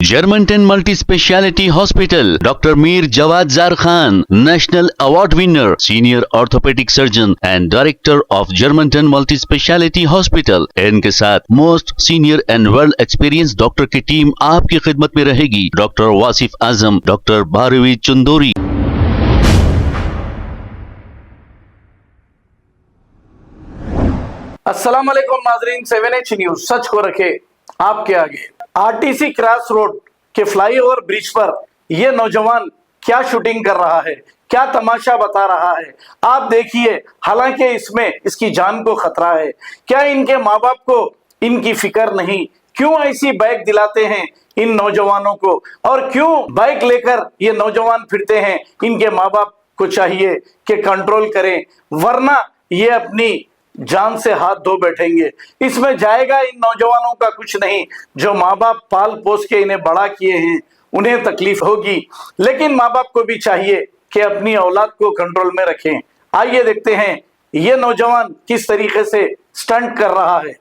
Germantown Multi-Speciality Hospital, Dr. Mir Jawad Zar Khan, National Award winner, Senior Orthopedic Surgeon and Director of Germantown Multi-Speciality Hospital। इनके साथ most senior and world experience doctor की team आपकी खिदमत में रहेगी। Doctor Wasif Azam, doctor Bharvi Chandori. अस्सलाम वालेकुम नाजरीन, 7H न्यूज सच को रखे आपके आगे। आरटीसी क्रॉस रोड के फ्लाईओवर ब्रिज पर यह नौजवान क्या शूटिंग कर रहा है, क्या तमाशा बता रहा है, आप देखिए। हालांकि इसमें इसकी जान को खतरा है। क्या इनके माँ बाप को इनकी फिक्र नहीं? क्यों ऐसी बाइक दिलाते हैं इन नौजवानों को, और क्यों बाइक लेकर ये नौजवान फिरते हैं? इनके माँ बाप को चाहिए कि कंट्रोल करें, वरना ये अपनी जान से हाथ धो बैठेंगे। इसमें जाएगा इन नौजवानों का कुछ नहीं। जो माँ बाप पाल पोस के इन्हें बड़ा किए हैं उन्हें तकलीफ होगी, लेकिन माँ बाप को भी चाहिए कि अपनी औलाद को कंट्रोल में रखें। आइए देखते हैं ये नौजवान किस तरीके से स्टंट कर रहा है।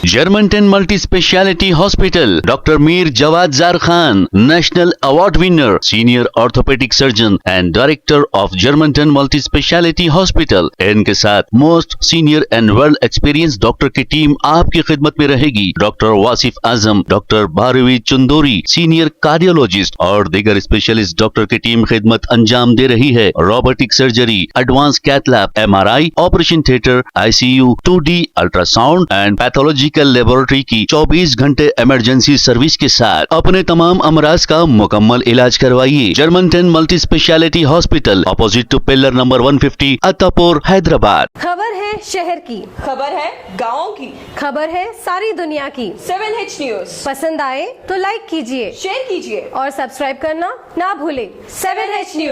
Germantown Multi-Speciality Hospital, Dr. Mir Jawad Zar Khan, National Award winner, Senior Orthopedic Surgeon and Director of Germantown Multi-Speciality Hospital। इनके साथ most senior and world experience doctor की टीम आपकी खिदमत में रहेगी। Doctor Wasif Azam, doctor Bharvi Chandori, senior cardiologist और दीगर specialist doctor की टीम खिदमत अंजाम दे रही है। Robotic surgery, advance cath lab, MRI, operation theatre, ICU, 2D ultrasound and pathological laboratory की 24 घंटे इमरजेंसी सर्विस के साथ अपने तमाम अमराज का मुकम्मल इलाज करवाइए। Germanten multi specialty hospital, opposite to pillar number 150, Attapur, Hyderabad. खबर है शहर की, खबर है गाँव की, खबर है सारी दुनिया की। 7H न्यूज पसंद आए तो लाइक कीजिए, शेयर कीजिए और सब्सक्राइब करना ना भूले। 7H news.